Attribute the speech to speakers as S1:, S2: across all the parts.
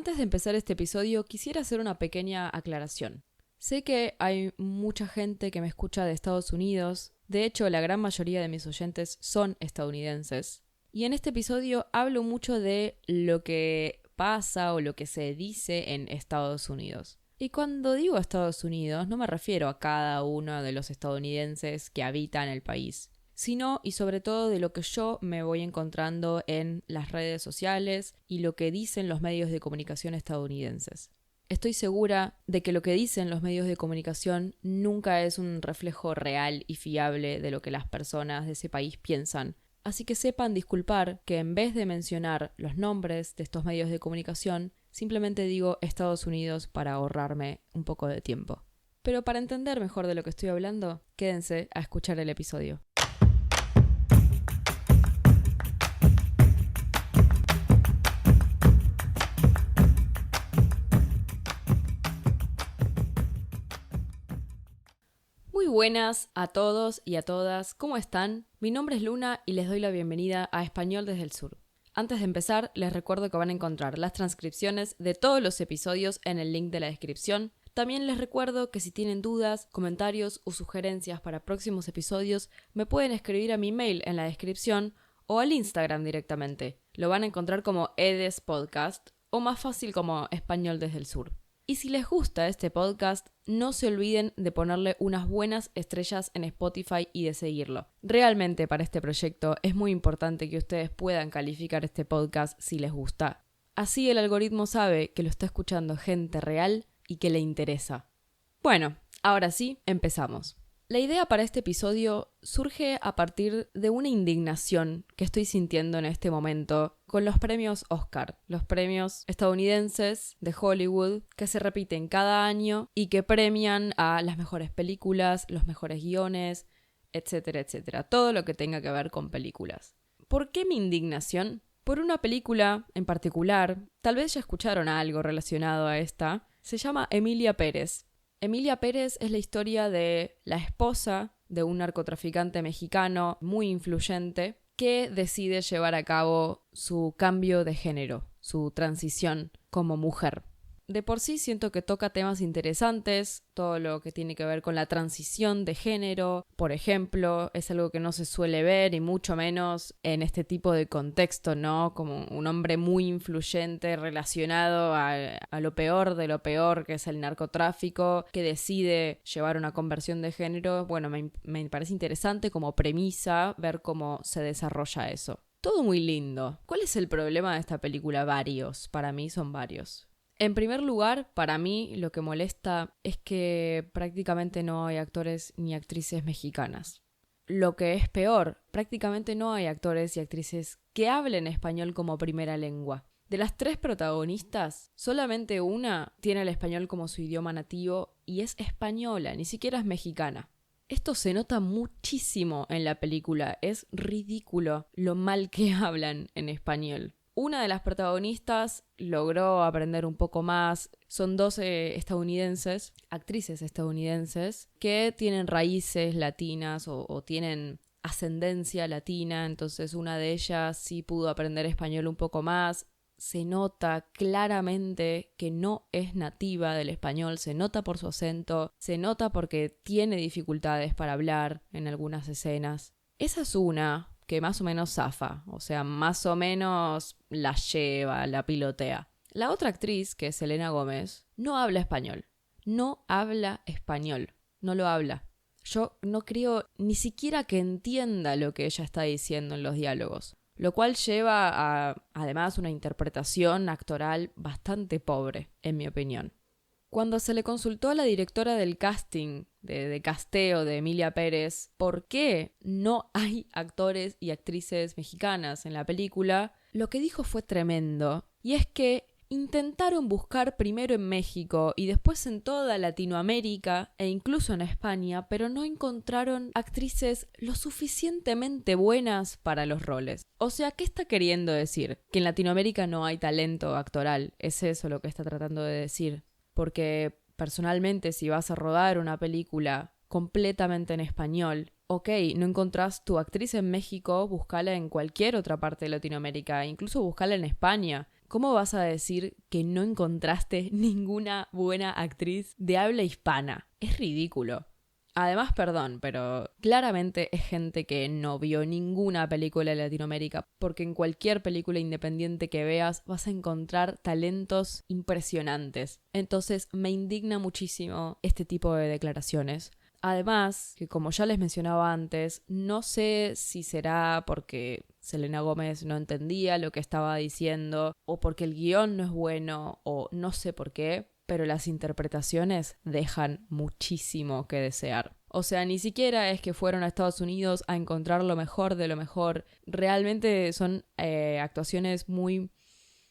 S1: Antes de empezar este episodio, quisiera hacer una pequeña aclaración. Sé que hay mucha gente que me escucha de Estados Unidos. De hecho, la gran mayoría de mis oyentes son estadounidenses. Y en este episodio hablo mucho de lo que pasa o lo que se dice en Estados Unidos. Y cuando digo Estados Unidos, no me refiero a cada uno de los estadounidenses que habitan el país, sino y sobre todo de lo que yo me voy encontrando en las redes sociales y lo que dicen los medios de comunicación estadounidenses. Estoy segura de que lo que dicen los medios de comunicación nunca es un reflejo real y fiable de lo que las personas de ese país piensan. Así que sepan disculpar que en vez de mencionar los nombres de estos medios de comunicación, simplemente digo Estados Unidos para ahorrarme un poco de tiempo. Pero para entender mejor de lo que estoy hablando, quédense a escuchar el episodio. Muy buenas a todos y a todas, ¿cómo están? Mi nombre es Luna y les doy la bienvenida a Español desde el Sur. Antes de empezar, les recuerdo que van a encontrar las transcripciones de todos los episodios en el link de la descripción. También les recuerdo que si tienen dudas, comentarios o sugerencias para próximos episodios, me pueden escribir a mi mail en la descripción o al Instagram directamente. Lo van a encontrar como Edes Podcast o más fácil como Español desde el Sur. Y si les gusta este podcast, no se olviden de ponerle unas buenas estrellas en Spotify y de seguirlo. Realmente para este proyecto es muy importante que ustedes puedan calificar este podcast si les gusta. Así el algoritmo sabe que lo está escuchando gente real y que le interesa. Bueno, ahora sí, empezamos. La idea para este episodio surge a partir de una indignación que estoy sintiendo en este momento con los premios Oscar, los premios estadounidenses de Hollywood que se repiten cada año y que premian a las mejores películas, los mejores guiones, etcétera, etcétera. Todo lo que tenga que ver con películas. ¿Por qué mi indignación? Por una película en particular, tal vez ya escucharon algo relacionado a esta, se llama Emilia Pérez. Emilia Pérez es la historia de la esposa de un narcotraficante mexicano muy influyente que decide llevar a cabo su cambio de género, su transición como mujer. De por sí siento que toca temas interesantes, todo lo que tiene que ver con la transición de género, por ejemplo, es algo que no se suele ver y mucho menos en este tipo de contexto, ¿no? Como un hombre muy influyente relacionado a lo peor de lo peor, que es el narcotráfico, que decide llevar una conversión de género. Bueno, me parece interesante como premisa ver cómo se desarrolla eso. Todo muy lindo. ¿Cuál es el problema de esta película? Varios. Para mí son varios. En primer lugar, para mí lo que molesta es que prácticamente no hay actores ni actrices mexicanas. Lo que es peor, prácticamente no hay actores y actrices que hablen español como primera lengua. De las 3 protagonistas, solamente una tiene el español como su idioma nativo y es española, ni siquiera es mexicana. Esto se nota muchísimo en la película, es ridículo lo mal que hablan en español. Una de las protagonistas logró aprender un poco más. Son 12 estadounidenses, actrices estadounidenses, que tienen raíces latinas o tienen ascendencia latina. Entonces una de ellas sí pudo aprender español un poco más. Se nota claramente que no es nativa del español, se nota por su acento, se nota porque tiene dificultades para hablar en algunas escenas. Esa es una que más o menos zafa, o sea, más o menos la lleva, la pilotea. La otra actriz, que es Selena Gómez, no habla español. No habla español. No lo habla. Yo no creo ni siquiera que entienda lo que ella está diciendo en los diálogos. Lo cual lleva a, además, una interpretación actoral bastante pobre, en mi opinión. Cuando se le consultó a la directora del casting, de casteo de Emilia Pérez, por qué no hay actores y actrices mexicanas en la película, lo que dijo fue tremendo. Y es que intentaron buscar primero en México y después en toda Latinoamérica e incluso en España, pero no encontraron actrices lo suficientemente buenas para los roles. O sea, ¿qué está queriendo decir? ¿Que en Latinoamérica no hay talento actoral? ¿Es eso lo que está tratando de decir? Porque personalmente, si vas a rodar una película completamente en español, ok, no encontrás tu actriz en México, búscala en cualquier otra parte de Latinoamérica, incluso búscala en España. ¿cómo vas a decir que no encontraste ninguna buena actriz de habla hispana? Es ridículo. Además, perdón, pero claramente es gente que no vio ninguna película de Latinoamérica, porque en cualquier película independiente que veas vas a encontrar talentos impresionantes. Entonces me indigna muchísimo este tipo de declaraciones. Además, que como ya les mencionaba antes, no sé si será porque Selena Gómez no entendía lo que estaba diciendo, o porque el guión no es bueno, o no sé por qué, pero las interpretaciones dejan muchísimo que desear. O sea, ni siquiera es que fueron a Estados Unidos a encontrar lo mejor de lo mejor. Realmente son actuaciones muy,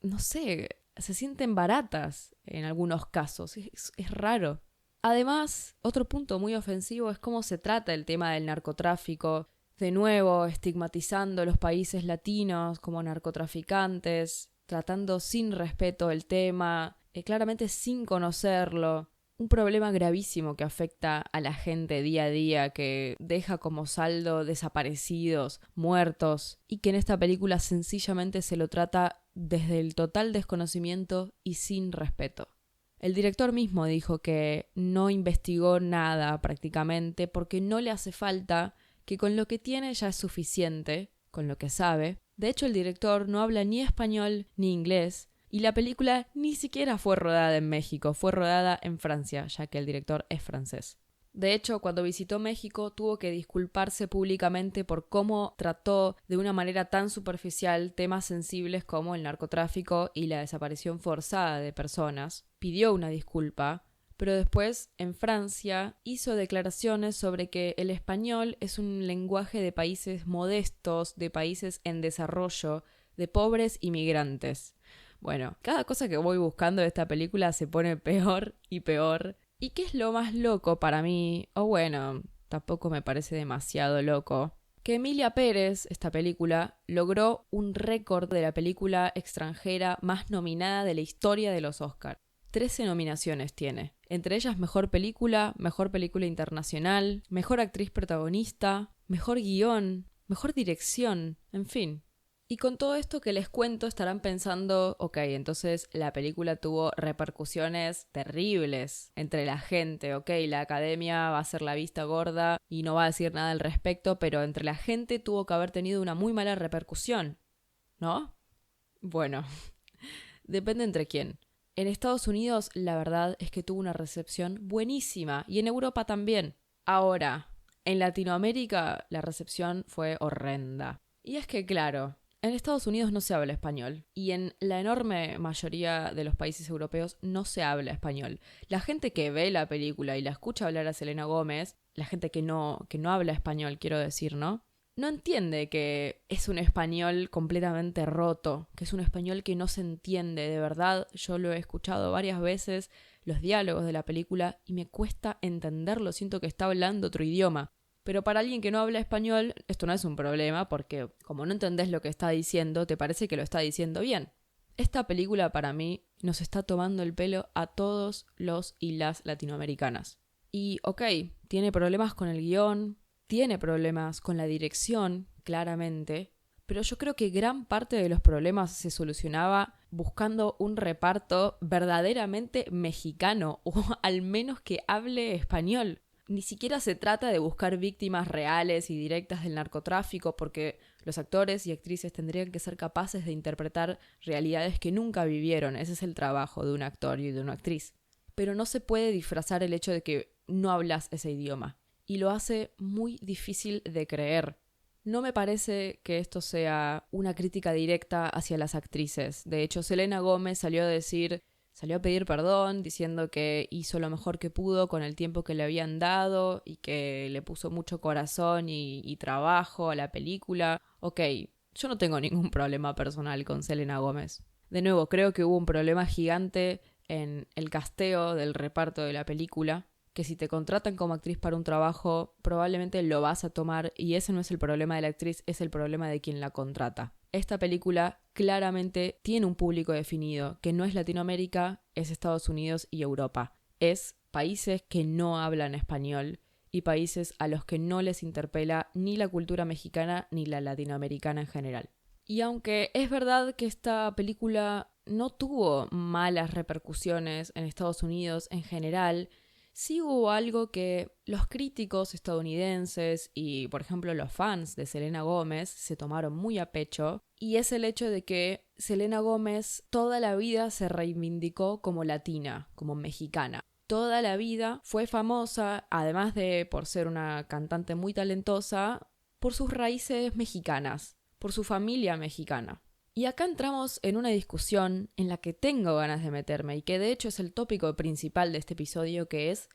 S1: no sé, se sienten baratas en algunos casos. Es raro. Además, otro punto muy ofensivo es cómo se trata el tema del narcotráfico. De nuevo, estigmatizando a los países latinos como narcotraficantes, tratando sin respeto el tema, claramente sin conocerlo. Un problema gravísimo que afecta a la gente día a día, que deja como saldo desaparecidos, muertos, y que en esta película sencillamente se lo trata desde el total desconocimiento y sin respeto. El director mismo dijo que no investigó nada prácticamente porque no le hace falta, que con lo que tiene ya es suficiente, con lo que sabe. De hecho, el director no habla ni español ni inglés, y la película ni siquiera fue rodada en México, fue rodada en Francia, ya que el director es francés. De hecho, cuando visitó México tuvo que disculparse públicamente por cómo trató de una manera tan superficial temas sensibles como el narcotráfico y la desaparición forzada de personas. Pidió una disculpa, pero después, en Francia, hizo declaraciones sobre que el español es un lenguaje de países modestos, de países en desarrollo, de pobres inmigrantes. Bueno, cada cosa que voy buscando de esta película se pone peor y peor. ¿Y qué es lo más loco para mí? O bueno, tampoco me parece demasiado loco. Que Emilia Pérez, esta película, logró un récord de la película extranjera más nominada de la historia de los Oscars. 13 nominaciones tiene. Entre ellas mejor película internacional, mejor actriz protagonista, mejor guión, mejor dirección, en fin. Y con todo esto que les cuento estarán pensando, ok, entonces la película tuvo repercusiones terribles entre la gente, ok, la academia va a hacer la vista gorda y no va a decir nada al respecto, pero entre la gente tuvo que haber tenido una muy mala repercusión, ¿no? Bueno, depende entre quién. En Estados Unidos la verdad es que tuvo una recepción buenísima y en Europa también. Ahora, en Latinoamérica la recepción fue horrenda. Y es que claro, en Estados Unidos no se habla español y en la enorme mayoría de los países europeos no se habla español. La gente que ve la película y la escucha hablar a Selena Gómez, la gente que no habla español, quiero decir, ¿no? No entiende que es un español completamente roto, que es un español que no se entiende, de verdad. Yo lo he escuchado varias veces, los diálogos de la película, y me cuesta entenderlo, siento que está hablando otro idioma. Pero para alguien que no habla español, esto no es un problema, porque como no entendés lo que está diciendo, te parece que lo está diciendo bien. Esta película para mí nos está tomando el pelo a todos los y las latinoamericanas. Y ok, tiene problemas con el guión, tiene problemas con la dirección, claramente, pero yo creo que gran parte de los problemas se solucionaba buscando un reparto verdaderamente mexicano, o al menos que hable español. Ni siquiera se trata de buscar víctimas reales y directas del narcotráfico, porque los actores y actrices tendrían que ser capaces de interpretar realidades que nunca vivieron. Ese es el trabajo de un actor y de una actriz. Pero no se puede disfrazar el hecho de que no hablas ese idioma. Y lo hace muy difícil de creer. No me parece que esto sea una crítica directa hacia las actrices. De hecho, Selena Gómez salió a pedir perdón, diciendo que hizo lo mejor que pudo con el tiempo que le habían dado y que le puso mucho corazón y trabajo a la película. Ok, yo no tengo ningún problema personal con Selena Gómez. De nuevo, creo que hubo un problema gigante en el casteo del reparto de la película, que si te contratan como actriz para un trabajo, probablemente lo vas a tomar, y ese no es el problema de la actriz, es el problema de quien la contrata. Esta película claramente tiene un público definido, que no es Latinoamérica, es Estados Unidos y Europa. Es países que no hablan español y países a los que no les interpela ni la cultura mexicana ni la latinoamericana en general. Y aunque es verdad que esta película no tuvo malas repercusiones en Estados Unidos en general. Sí hubo algo que los críticos estadounidenses y, por ejemplo, los fans de Selena Gómez se tomaron muy a pecho, y es el hecho de que Selena Gómez toda la vida se reivindicó como latina, como mexicana. Toda la vida fue famosa, además de por ser una cantante muy talentosa, por sus raíces mexicanas, por su familia mexicana. Y acá entramos en una discusión en la que tengo ganas de meterme y que de hecho es el tópico principal de este episodio, que es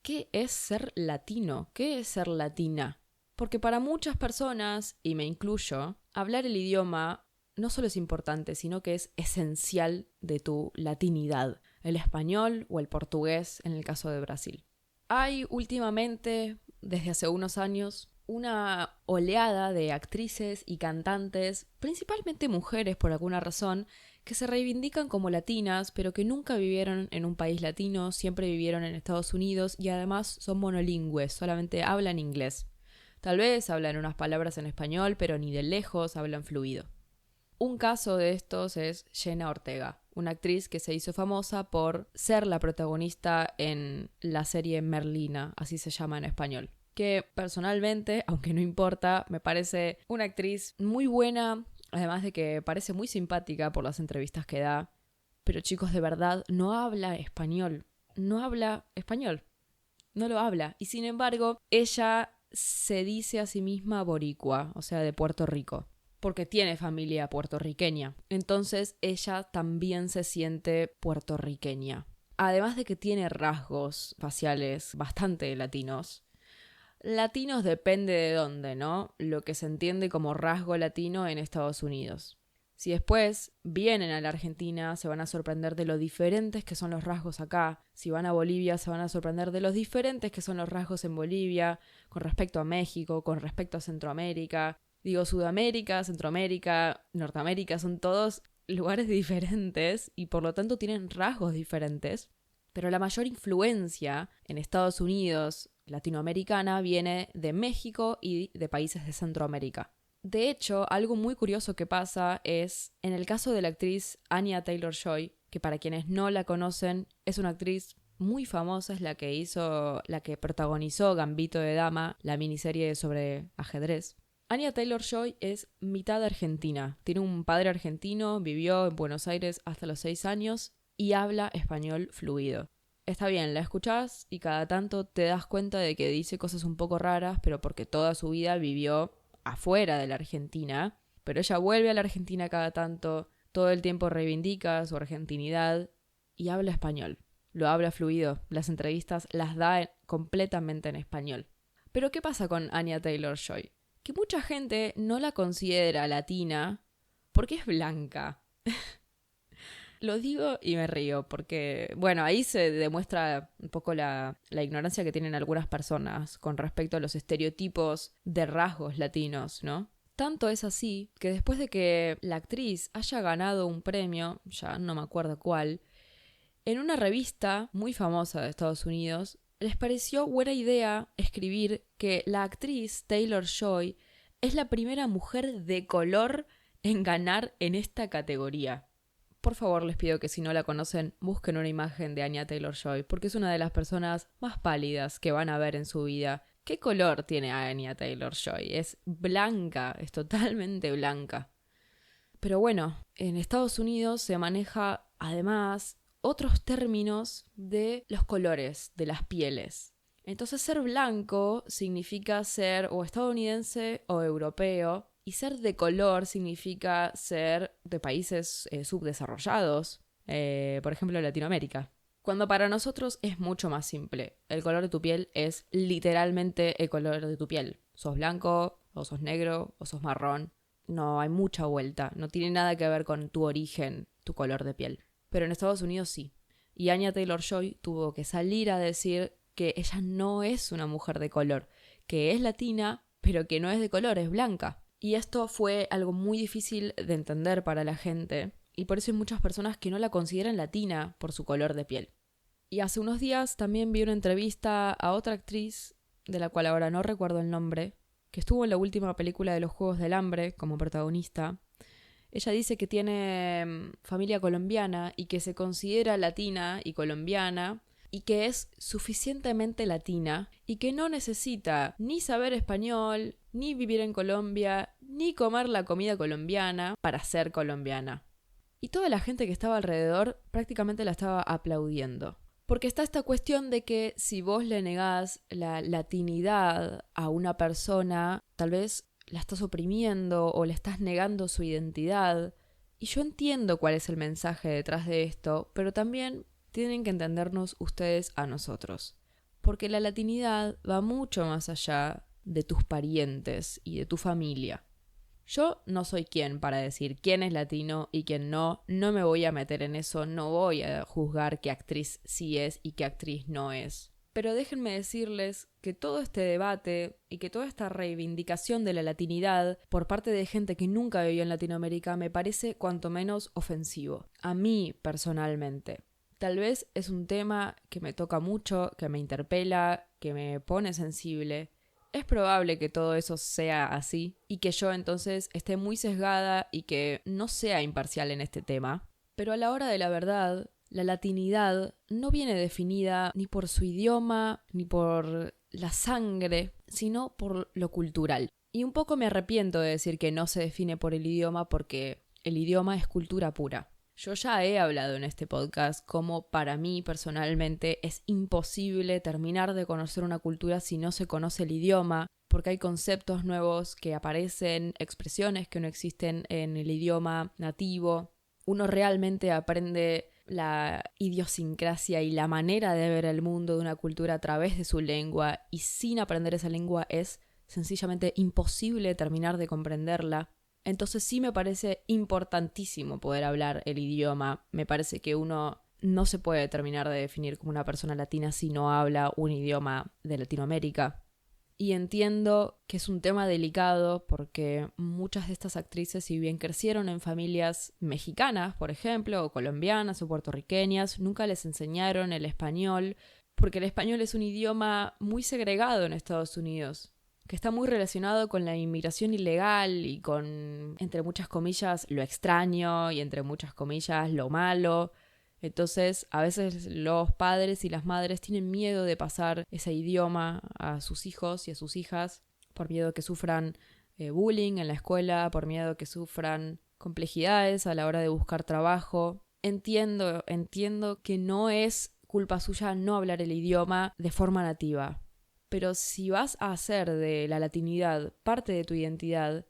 S1: ¿qué es ser latino? ¿Qué es ser latina? Porque para muchas personas, y me incluyo, hablar el idioma no solo es importante, sino que es esencial de tu latinidad, el español o el portugués en el caso de Brasil. Hay últimamente, desde hace unos años, una oleada de actrices y cantantes, principalmente mujeres por alguna razón, que se reivindican como latinas, pero que nunca vivieron en un país latino, siempre vivieron en Estados Unidos y además son monolingües, solamente hablan inglés. Tal vez hablan unas palabras en español, pero ni de lejos hablan fluido. Un caso de estos es Jenna Ortega, una actriz que se hizo famosa por ser la protagonista en la serie Merlina, así se llama en español. Que personalmente, aunque no importa, me parece una actriz muy buena, además de que parece muy simpática por las entrevistas que da. Pero chicos, de verdad, no habla español. No habla español. No lo habla. Y sin embargo, ella se dice a sí misma boricua, o sea, de Puerto Rico, porque tiene familia puertorriqueña. Entonces ella también se siente puertorriqueña. Además de que tiene rasgos faciales bastante latinos. Latinos depende de dónde, ¿no? Lo que se entiende como rasgo latino en Estados Unidos. Si después vienen a la Argentina, se van a sorprender de lo diferentes que son los rasgos acá. Si van a Bolivia, se van a sorprender de los diferentes que son los rasgos en Bolivia, con respecto a México, con respecto a Centroamérica. Digo, Sudamérica, Centroamérica, Norteamérica, son todos lugares diferentes y por lo tanto tienen rasgos diferentes. Pero la mayor influencia en Estados Unidos latinoamericana viene de México y de países de Centroamérica. De hecho, algo muy curioso que pasa es, en el caso de la actriz Anya Taylor-Joy, que para quienes no la conocen, es una actriz muy famosa, es la que protagonizó Gambito de Dama, la miniserie sobre ajedrez. Anya Taylor-Joy es mitad argentina, tiene un padre argentino, vivió en Buenos Aires hasta los 6 años y habla español fluido. Está bien, la escuchás y cada tanto te das cuenta de que dice cosas un poco raras, pero porque toda su vida vivió afuera de la Argentina. Pero ella vuelve a la Argentina cada tanto, todo el tiempo reivindica su argentinidad y habla español. Lo habla fluido, las entrevistas las da completamente en español. Pero ¿qué pasa con Anya Taylor-Joy? Que mucha gente no la considera latina porque es blanca. Lo digo y me río porque, bueno, ahí se demuestra un poco la ignorancia que tienen algunas personas con respecto a los estereotipos de rasgos latinos, ¿no? Tanto es así que después de que la actriz haya ganado un premio, ya no me acuerdo cuál, en una revista muy famosa de Estados Unidos, les pareció buena idea escribir que la actriz Taylor-Joy es la primera mujer de color en ganar en esta categoría. Por favor, les pido que si no la conocen, busquen una imagen de Anya Taylor-Joy, porque es una de las personas más pálidas que van a ver en su vida. ¿Qué color tiene Anya Taylor-Joy? Es blanca, es totalmente blanca. Pero bueno, en Estados Unidos se maneja además otros términos de los colores, de las pieles. Entonces ser blanco significa ser o estadounidense o europeo, y ser de color significa ser de países subdesarrollados, por ejemplo Latinoamérica. Cuando para nosotros es mucho más simple. El color de tu piel es literalmente el color de tu piel. Sos blanco, o sos negro, o sos marrón. No hay mucha vuelta. No tiene nada que ver con tu origen, tu color de piel. Pero en Estados Unidos sí. Y Anya Taylor-Joy tuvo que salir a decir que ella no es una mujer de color, que es latina, pero que no es de color, es blanca. Y esto fue algo muy difícil de entender para la gente, y por eso hay muchas personas que no la consideran latina por su color de piel. Y hace unos días también vi una entrevista a otra actriz, de la cual ahora no recuerdo el nombre, que estuvo en la última película de los Juegos del Hambre como protagonista, Ella dice que tiene familia colombiana y que se considera latina y colombiana y que es suficientemente latina y que no necesita ni saber español, ni vivir en Colombia, ni comer la comida colombiana para ser colombiana. Y toda la gente que estaba alrededor prácticamente la estaba aplaudiendo. Porque está esta cuestión de que si vos le negás la latinidad a una persona, tal vez la estás oprimiendo o le estás negando su identidad. Y yo entiendo cuál es el mensaje detrás de esto, pero también tienen que entendernos ustedes a nosotros. Porque la latinidad va mucho más allá de tus parientes y de tu familia. Yo no soy quien para decir quién es latino y quién no me voy a meter en eso, no voy a juzgar qué actriz sí es y qué actriz no es. Pero déjenme decirles que todo este debate y que toda esta reivindicación de la latinidad por parte de gente que nunca vivió en Latinoamérica me parece cuanto menos ofensivo. A mí, personalmente. Tal vez es un tema que me toca mucho, que me interpela, que me pone sensible. Es probable que todo eso sea así y que yo entonces esté muy sesgada y que no sea imparcial en este tema. Pero a la hora de la verdad, la latinidad no viene definida ni por su idioma ni por la sangre, sino por lo cultural. Y un poco me arrepiento de decir que no se define por el idioma porque el idioma es cultura pura. Yo ya he hablado en este podcast cómo para mí personalmente es imposible terminar de conocer una cultura si no se conoce el idioma, porque hay conceptos nuevos que aparecen, expresiones que no existen en el idioma nativo. Uno realmente aprende la idiosincrasia y la manera de ver el mundo de una cultura a través de su lengua, y sin aprender esa lengua es sencillamente imposible terminar de comprenderla. Entonces sí me parece importantísimo poder hablar el idioma. Me parece que uno no se puede terminar de definir como una persona latina si no habla un idioma de Latinoamérica. Y entiendo que es un tema delicado porque muchas de estas actrices, si bien crecieron en familias mexicanas, por ejemplo, o colombianas o puertorriqueñas, nunca les enseñaron el español, porque el español es un idioma muy segregado en Estados Unidos, que está muy relacionado con la inmigración ilegal y con, entre muchas comillas, lo extraño y entre muchas comillas, lo malo. Entonces, a veces los padres y las madres tienen miedo de pasar ese idioma a sus hijos y a sus hijas por miedo que sufran bullying en la escuela, por miedo que sufran complejidades a la hora de buscar trabajo. Entiendo que no es culpa suya no hablar el idioma de forma nativa. Pero si vas a hacer de la latinidad parte de tu identidad,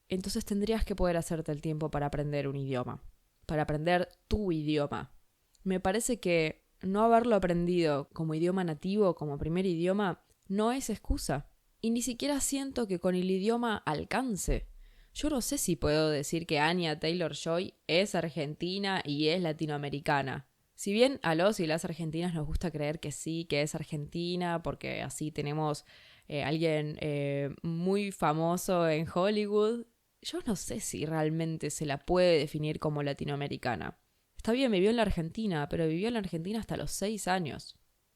S1: entonces tendrías que poder hacerte el tiempo para aprender un idioma, para aprender tu idioma. Me parece que no haberlo aprendido como idioma nativo, como primer idioma, no es excusa. Y ni siquiera siento que con el idioma alcance. Yo no sé si puedo decir que Anya Taylor-Joy es argentina y es latinoamericana. Si bien a los y las argentinas nos gusta creer que sí, que es argentina, porque así tenemos alguien muy famoso en Hollywood, yo no sé si realmente se la puede definir como latinoamericana. Está bien, vivió en la Argentina, pero vivió en la Argentina hasta los 6 años.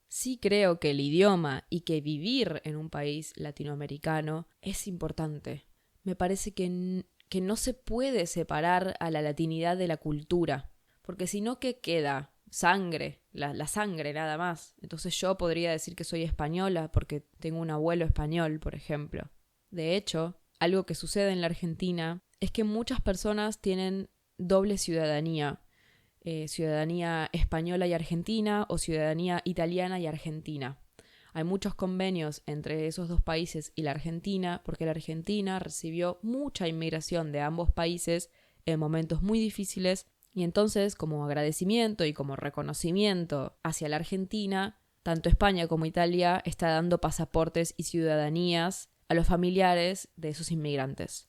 S1: Sí creo que el idioma y que vivir en un país latinoamericano es importante. Me parece que no se puede separar a la latinidad de la cultura, porque si no, ¿qué queda? Sangre, la sangre nada más. Entonces yo podría decir que soy española porque tengo un abuelo español, por ejemplo. De hecho, algo que sucede en la Argentina es que muchas personas tienen doble ciudadanía. Ciudadanía española y argentina o ciudadanía italiana y argentina. Hay muchos convenios entre esos dos países y la Argentina porque la Argentina recibió mucha inmigración de ambos países en momentos muy difíciles. Y entonces, como agradecimiento y como reconocimiento hacia la Argentina, tanto España como Italia está dando pasaportes y ciudadanías a los familiares de esos inmigrantes.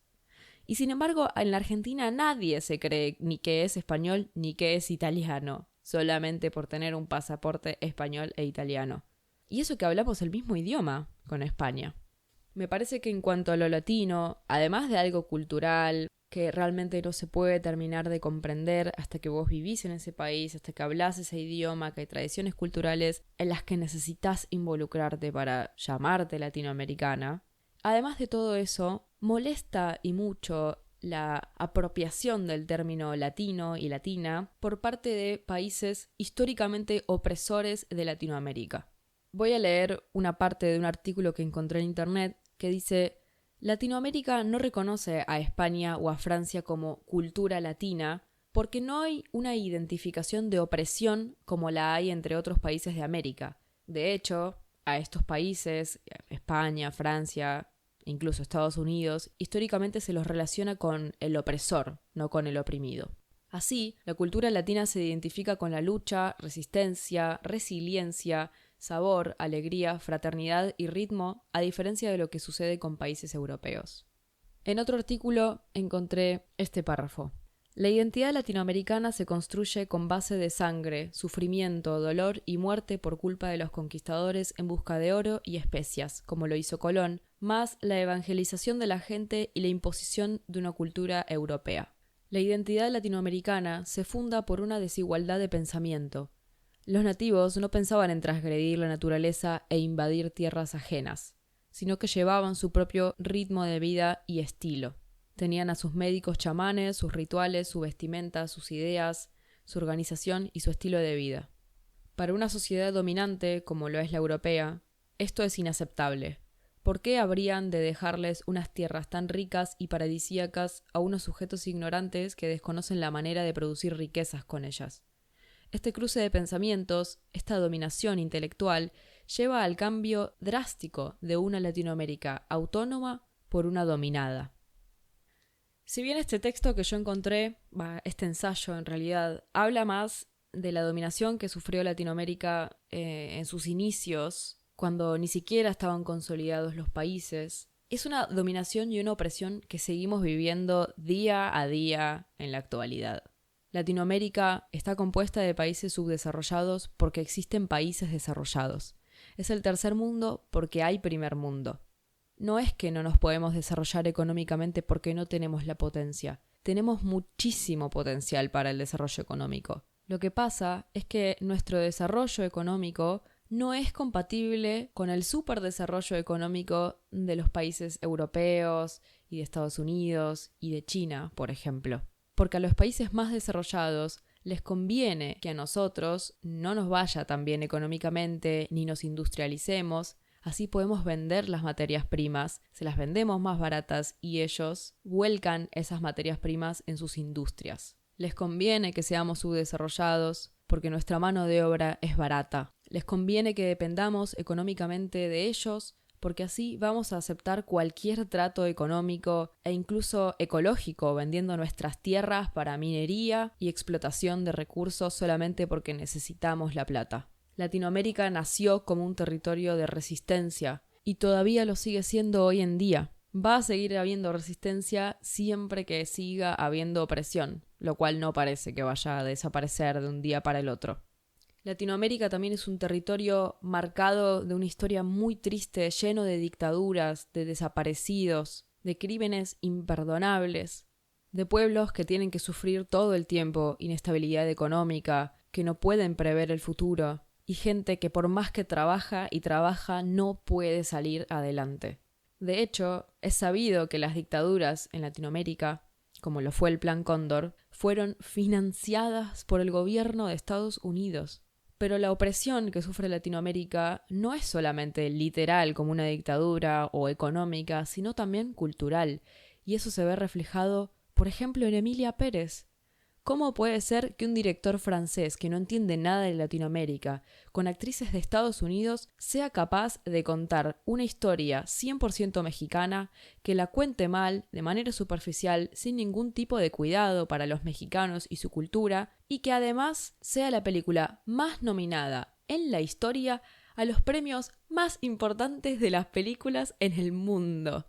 S1: Y sin embargo, en la Argentina nadie se cree ni que es español ni que es italiano, solamente por tener un pasaporte español e italiano. Y eso que hablamos el mismo idioma con España. Me parece que en cuanto a lo latino, además de algo cultural, que realmente no se puede terminar de comprender hasta que vos vivís en ese país, hasta que hablás ese idioma, que hay tradiciones culturales en las que necesitas involucrarte para llamarte latinoamericana. Además de todo eso, molesta y mucho la apropiación del término latino y latina por parte de países históricamente opresores de Latinoamérica. Voy a leer una parte de un artículo que encontré en internet que dice: Latinoamérica no reconoce a España o a Francia como cultura latina porque no hay una identificación de opresión como la hay entre otros países de América. De hecho, a estos países, España, Francia, incluso Estados Unidos, históricamente se los relaciona con el opresor, no con el oprimido. Así, la cultura latina se identifica con la lucha, resistencia, resiliencia, sabor, alegría, fraternidad y ritmo, a diferencia de lo que sucede con países europeos. En otro artículo encontré este párrafo. La identidad latinoamericana se construye con base de sangre, sufrimiento, dolor y muerte por culpa de los conquistadores en busca de oro y especias, como lo hizo Colón, más la evangelización de la gente y la imposición de una cultura europea. La identidad latinoamericana se funda por una desigualdad de pensamiento. Los nativos no pensaban en transgredir la naturaleza e invadir tierras ajenas, sino que llevaban su propio ritmo de vida y estilo. Tenían a sus médicos chamanes, sus rituales, su vestimenta, sus ideas, su organización y su estilo de vida. Para una sociedad dominante, como lo es la europea, esto es inaceptable. ¿Por qué habrían de dejarles unas tierras tan ricas y paradisíacas a unos sujetos ignorantes que desconocen la manera de producir riquezas con ellas? Este cruce de pensamientos, esta dominación intelectual, lleva al cambio drástico de una Latinoamérica autónoma por una dominada. Si bien este texto que yo encontré, este ensayo en realidad, habla más de la dominación que sufrió Latinoamérica en sus inicios, cuando ni siquiera estaban consolidados los países, es una dominación y una opresión que seguimos viviendo día a día en la actualidad. Latinoamérica está compuesta de países subdesarrollados porque existen países desarrollados. Es el tercer mundo porque hay primer mundo. No es que no nos podemos desarrollar económicamente porque no tenemos la potencia. Tenemos muchísimo potencial para el desarrollo económico. Lo que pasa es que nuestro desarrollo económico no es compatible con el superdesarrollo económico de los países europeos y de Estados Unidos y de China, por ejemplo. Porque a los países más desarrollados les conviene que a nosotros no nos vaya tan bien económicamente ni nos industrialicemos. Así podemos vender las materias primas, se las vendemos más baratas y ellos vuelcan esas materias primas en sus industrias. Les conviene que seamos subdesarrollados porque nuestra mano de obra es barata. Les conviene que dependamos económicamente de ellos porque así vamos a aceptar cualquier trato económico e incluso ecológico vendiendo nuestras tierras para minería y explotación de recursos solamente porque necesitamos la plata. Latinoamérica nació como un territorio de resistencia y todavía lo sigue siendo hoy en día. Va a seguir habiendo resistencia siempre que siga habiendo opresión, lo cual no parece que vaya a desaparecer de un día para el otro. Latinoamérica también es un territorio marcado de una historia muy triste, lleno de dictaduras, de desaparecidos, de crímenes imperdonables, de pueblos que tienen que sufrir todo el tiempo inestabilidad económica, que no pueden prever el futuro, y gente que por más que trabaja y trabaja no puede salir adelante. De hecho, es sabido que las dictaduras en Latinoamérica, como lo fue el Plan Cóndor, fueron financiadas por el gobierno de Estados Unidos. Pero la opresión que sufre Latinoamérica no es solamente literal como una dictadura o económica, sino también cultural. Y eso se ve reflejado, por ejemplo, en Emilia Pérez. ¿Cómo puede ser que un director francés que no entiende nada de Latinoamérica, con actrices de Estados Unidos, sea capaz de contar una historia 100% mexicana, que la cuente mal, de manera superficial, sin ningún tipo de cuidado para los mexicanos y su cultura, y que además sea la película más nominada en la historia a los premios más importantes de las películas en el mundo?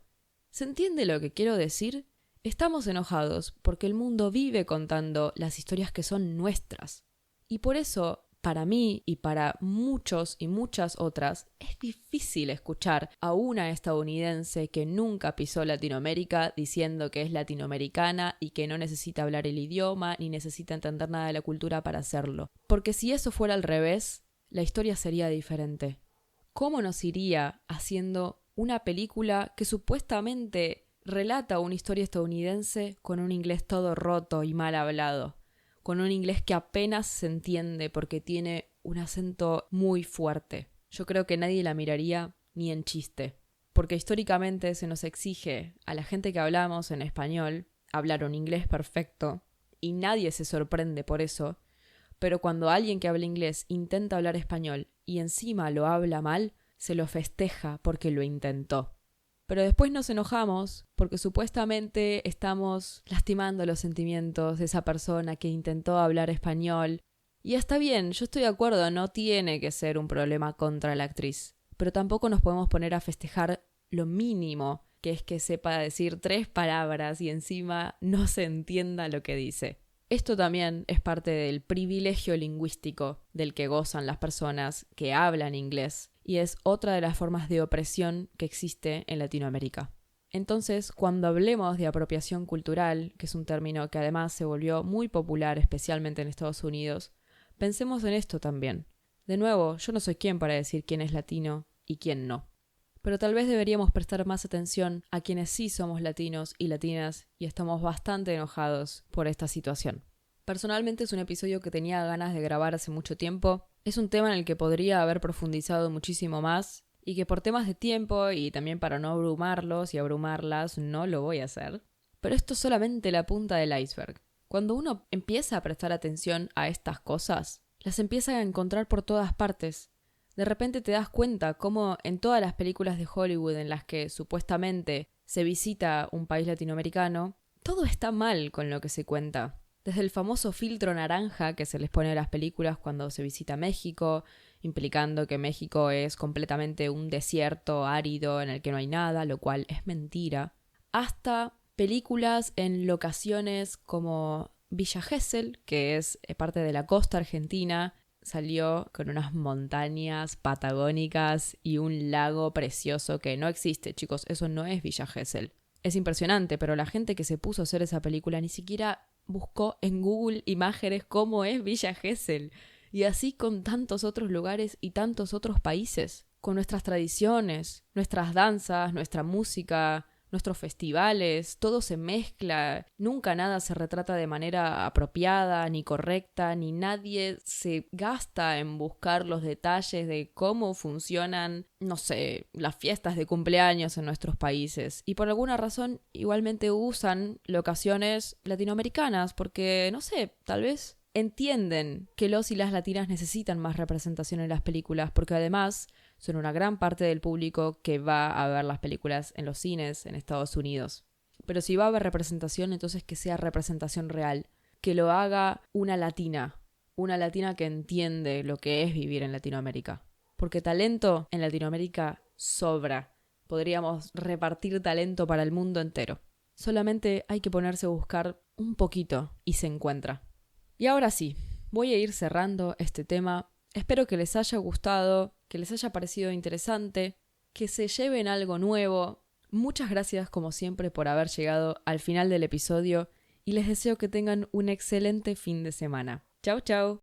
S1: ¿Se entiende lo que quiero decir? Estamos enojados porque el mundo vive contando las historias que son nuestras. Y por eso, para mí y para muchos y muchas otras, es difícil escuchar a una estadounidense que nunca pisó Latinoamérica diciendo que es latinoamericana y que no necesita hablar el idioma ni necesita entender nada de la cultura para hacerlo. Porque si eso fuera al revés, la historia sería diferente. ¿Cómo nos iría haciendo una película que supuestamente relata una historia estadounidense con un inglés todo roto y mal hablado, con un inglés que apenas se entiende porque tiene un acento muy fuerte. Yo creo que nadie la miraría ni en chiste, porque históricamente se nos exige a la gente que hablamos en español hablar un inglés perfecto, y nadie se sorprende por eso, pero cuando alguien que habla inglés intenta hablar español y encima lo habla mal, se lo festeja porque lo intentó. Pero después nos enojamos porque supuestamente estamos lastimando los sentimientos de esa persona que intentó hablar español. Y está bien, yo estoy de acuerdo, no tiene que ser un problema contra la actriz. Pero tampoco nos podemos poner a festejar lo mínimo, que es que sepa decir 3 palabras y encima no se entienda lo que dice. Esto también es parte del privilegio lingüístico del que gozan las personas que hablan inglés y es otra de las formas de opresión que existe en Latinoamérica. Entonces, cuando hablemos de apropiación cultural, que es un término que además se volvió muy popular especialmente en Estados Unidos, pensemos en esto también. De nuevo, yo no soy quien para decir quién es latino y quién no. Pero tal vez deberíamos prestar más atención a quienes sí somos latinos y latinas y estamos bastante enojados por esta situación. Personalmente es un episodio que tenía ganas de grabar hace mucho tiempo. Es un tema en el que podría haber profundizado muchísimo más y que por temas de tiempo y también para no abrumarlos y abrumarlas no lo voy a hacer. Pero esto es solamente la punta del iceberg. Cuando uno empieza a prestar atención a estas cosas, las empieza a encontrar por todas partes. De repente te das cuenta cómo en todas las películas de Hollywood en las que supuestamente se visita un país latinoamericano, todo está mal con lo que se cuenta. Desde el famoso filtro naranja que se les pone a las películas cuando se visita México, implicando que México es completamente un desierto árido en el que no hay nada, lo cual es mentira, hasta películas en locaciones como Villa Gesell, que es parte de la costa argentina, salió con unas montañas patagónicas y un lago precioso que no existe, chicos, eso no es Villa Gesell. Es impresionante, pero la gente que se puso a hacer esa película ni siquiera buscó en Google Imágenes cómo es Villa Gesell. Y así con tantos otros lugares y tantos otros países, con nuestras tradiciones, nuestras danzas, nuestra música, nuestros festivales, todo se mezcla, nunca nada se retrata de manera apropiada, ni correcta, ni nadie se gasta en buscar los detalles de cómo funcionan, no sé, las fiestas de cumpleaños en nuestros países. Y por alguna razón igualmente usan locaciones latinoamericanas, porque, no sé, tal vez entienden que los y las latinas necesitan más representación en las películas, porque además son una gran parte del público que va a ver las películas en los cines en Estados Unidos. Pero si va a haber representación, entonces que sea representación real, que lo haga una latina que entiende lo que es vivir en Latinoamérica. Porque talento en Latinoamérica sobra. Podríamos repartir talento para el mundo entero. Solamente hay que ponerse a buscar un poquito y se encuentra. Y ahora sí, voy a ir cerrando este tema. Espero que les haya gustado, que les haya parecido interesante, que se lleven algo nuevo. Muchas gracias como siempre por haber llegado al final del episodio y les deseo que tengan un excelente fin de semana. Chau, chau.